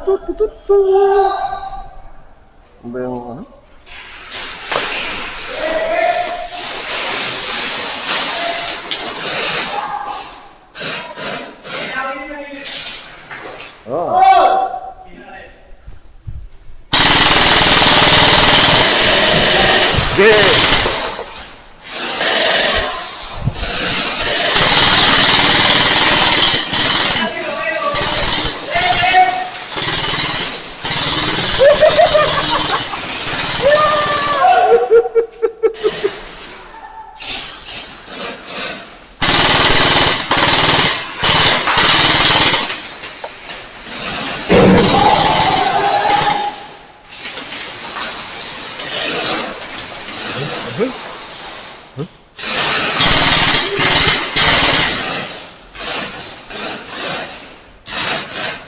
Ano ba yung ano? Oh. Yeah.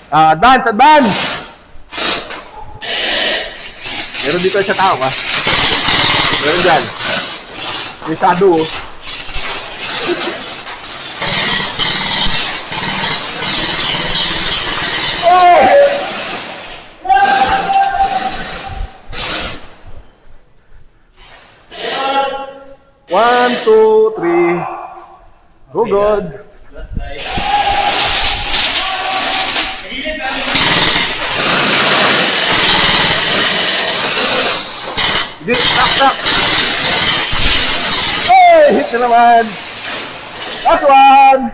Advance, advance! Meron dito sa tao ka. Meron dyan. May shadow oh. One, two, three. Go God. Tak. Hey, hit na naman. Last one.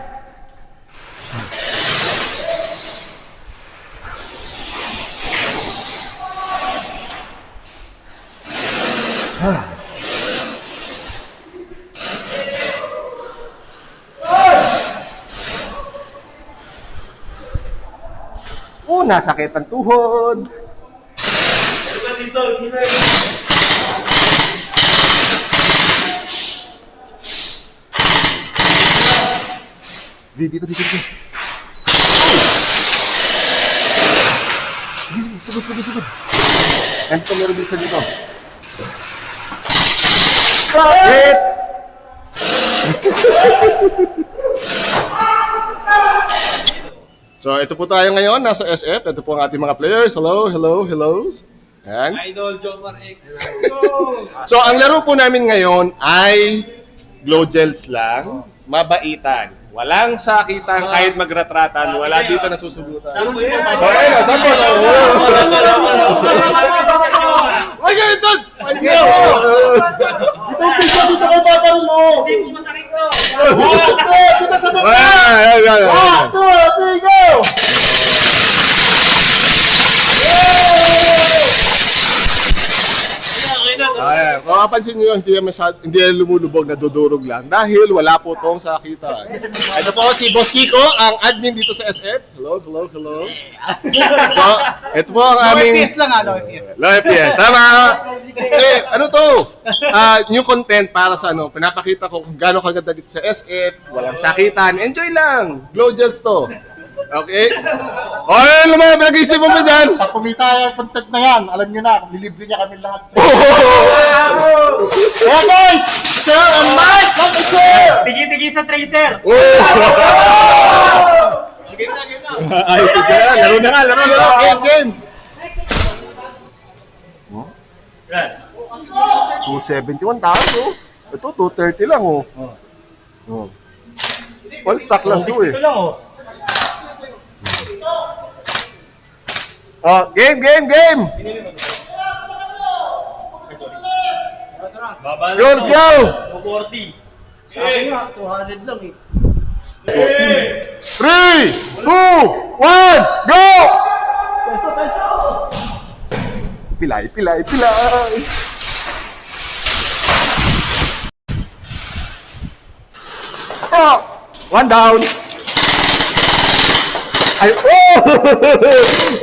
Nasakit ang tuhod. Dito. Sugod. And ito meron dito dito. Hit! So, ito po tayo ngayon, nasa SF. Ito po ang ating mga players. Hello. Ayan. Idol Jomar X. So, ang laro po namin ngayon ay glow gels lang, mabaitan. Walang sakitan kahit magratratan, wala dito nasusugutan. Sampo yun. Sampo. Wag kayo ito! Wag kayo! Dito kayo paparin mo! Hindi po masakit ko. Dito sa baba! 1, 2, 3, go! Ayan, kung mapapansin nyo, hindi yan lumulubog, nadudurog lang dahil wala po tong sakitan. Ito po si Boss Kiko, ang admin dito sa SF. Hello. So, ito po ang aming... Low FPS lang low FPS. Low FPS, tama! Ano to? New content para sa pinapakita ko kung gaano kaganda dito sa SF, walang sakitan, enjoy lang! Glow gels to. Okay? O, ano naman, pinag-isip mo ba dyan? Pag kumita yung content na yan, alam nyo na, nilibre niya kami lahat. Kaya guys, share and like, share! Tigi-tigi sa tracer. Ayos na dyan, laro na nga, game! 271 tayo, oh. Ito, 230 lang, oh. One stock lang to, eh. Ito lang, oh. Oh, game! Go! 240. Sabi nga, 200 lang eh. 3, 2, 1, go! Pilay. Oh! One down. Ay, oh!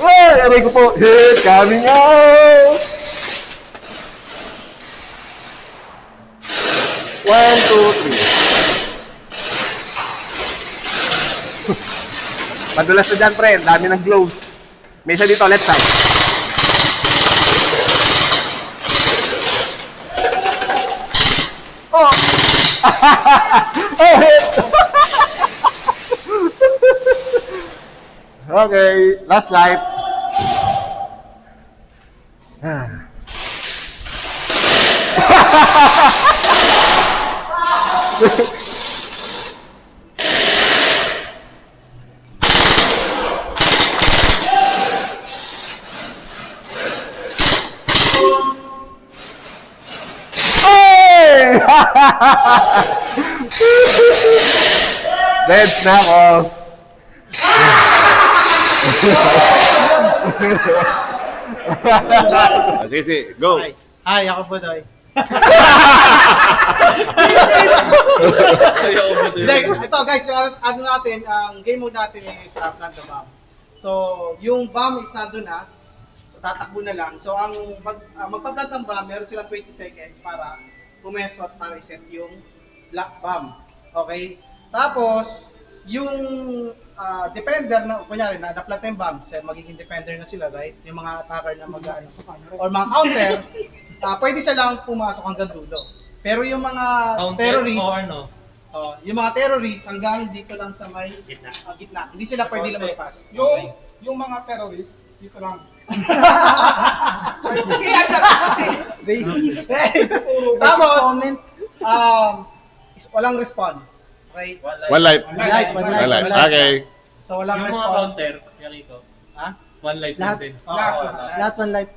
Ay, aray ko po. Hit coming out. 1, 2, 3. Madulas na dyan, pre. Dami ng gloves. May isa dito, left side. Oh! Oh, hit! Okay, last life. Hey! Dead na ako. Okay, si, go. Hi, ako po, Doy. Ito guys, ano natin, ang game mode natin is plant the bomb. So, yung bomb is nandun na. So, tatakbo na lang. So, ang magpa-plant ng bomb, meron silang 20 seconds para pumesto at para iset yung black bomb. Okay? Tapos, yung defender na, kunyari, na-plant yung bomb, so, magiging defender na sila, right? Yung mga attacker na mag-ano, or mga counter, pwede silang pumasok hanggang dulo. Pero yung mga terrorists, yung mga terrorists hanggang dito lang sa may gitna. Hindi sila pwede lumagpas. Yung mga terrorist, dito lang. Racist. Tapos, walang respawn. Okay? One life. One life. Okay. So, walang Yung mga respawn. counter, yan ito. Ha? One life Lahat, din. lahat one life.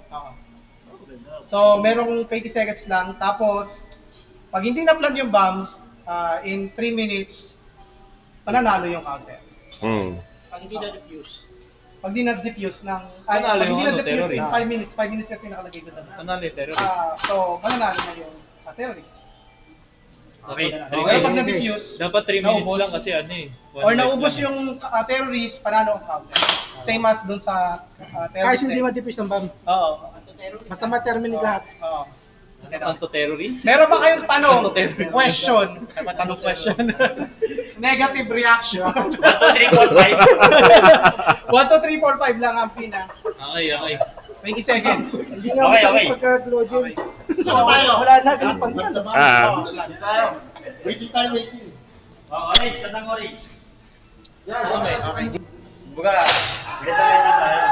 So, merong 20 seconds lang. Tapos, pag hindi na-plant yung bomb, in 3 minutes, mananalo yung counter. Pag hindi na-defuse. Pag hindi na-defuse ng... Manalo pag yung hindi ano, na-defuse in terrorist. 5 minutes kasi nakalagay ko doon. Ano ulit, terrorist? So, mananalo na yung terrorist. Okay, Pero pag na-defuse, dapat 3 minutes naubos. lang kasi ano eh. One Or life naubos lang. yung terrorist, panalo ang counter. Same as dun sa terrorist. Kahit hindi ma-defuse ang bomb. Oo. Basta ma-terminate lahat. Oo. Anto-terrorist? Meron ba kayong tanong? Anto-terrorist. Question. Tanong question. Negative reaction. 1, 2, 3, 4, 5. 1, 2, 3, 4, 5 lang ang pina. Okay, okay. 20 seconds. Hindi nga Okay, matangit okay. pagka-glodin. Wala na, galipang ka. Waiting tayo, waiting. Orange, sandang orange. Yan, okay, okay. Buga, beta tayo.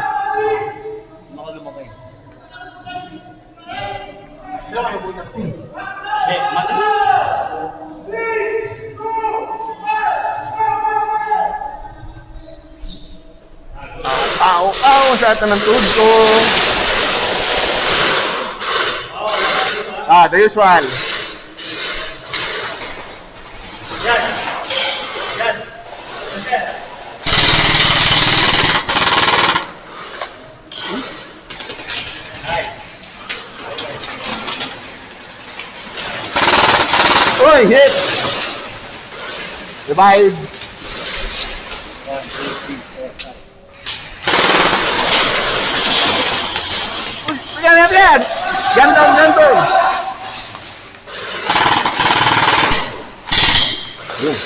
Baka lumabay. Mati. Aw, sa atan ng tuhod ko. The usual. Yan. Yan. Uy, hit! Revive. Uy, yan! Ganto! Yun.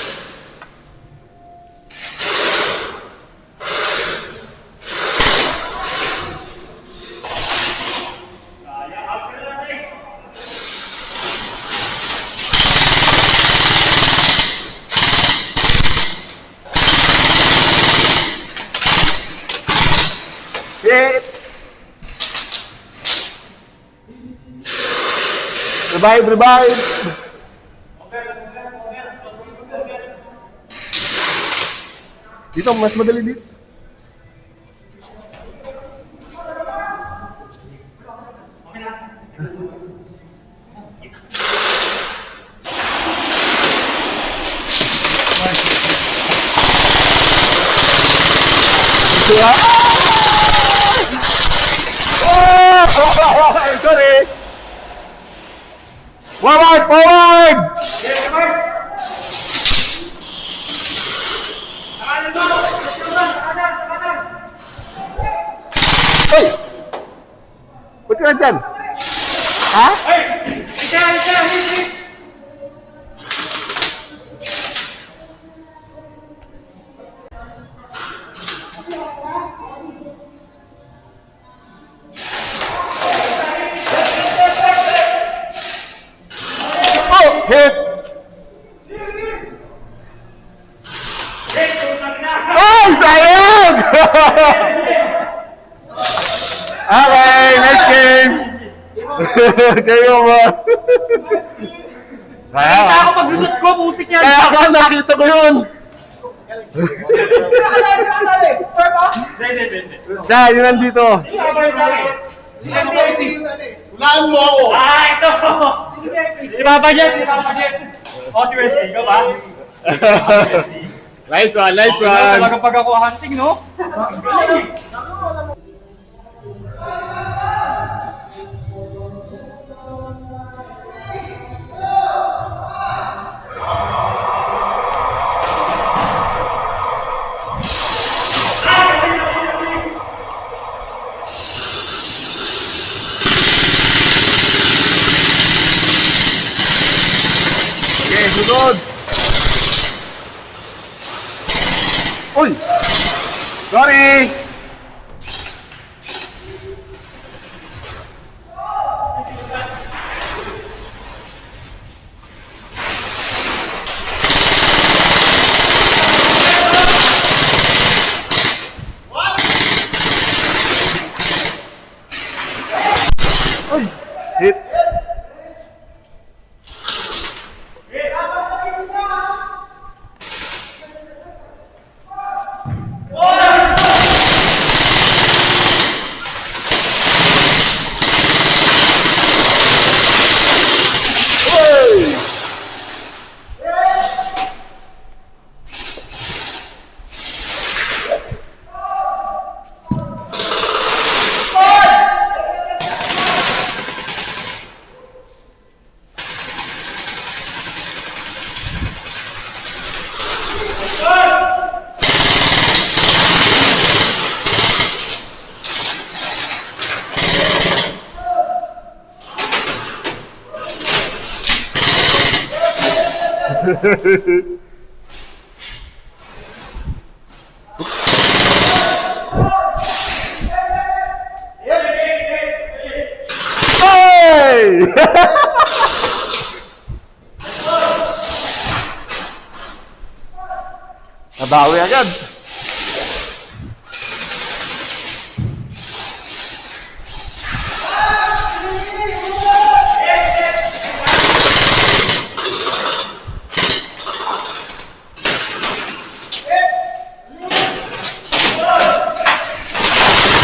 Hit! Revive! Dito, mas madali dito. Sorry! Forward! Hoy! Ba't ka na dyan? Ha? Oh! Hit! Oh! Sayang! Okay, next game! Kayo ba? Nakita ako pag-usap ko, putik yan. Kaya ka, nakita ko yun. Hindi. Siya, yun nandito. Hulaan mo ako. Ah, ito! Ipapajet! O, si Wesley, ikaw ba? Nice one, nice Talaga one. pag ako hunting, no? Okay, sunod. Uy! Sorry! Uy! Hit! Uy! Hey! Nabawi agad.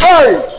Hey!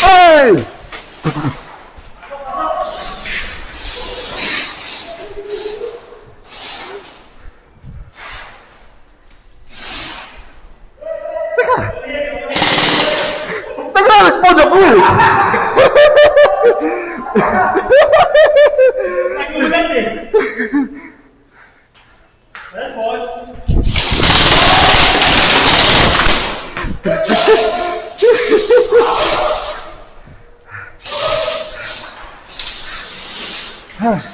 Hey! Hey! Nag-respond ako eh! Nagulat eh. Response. Huh.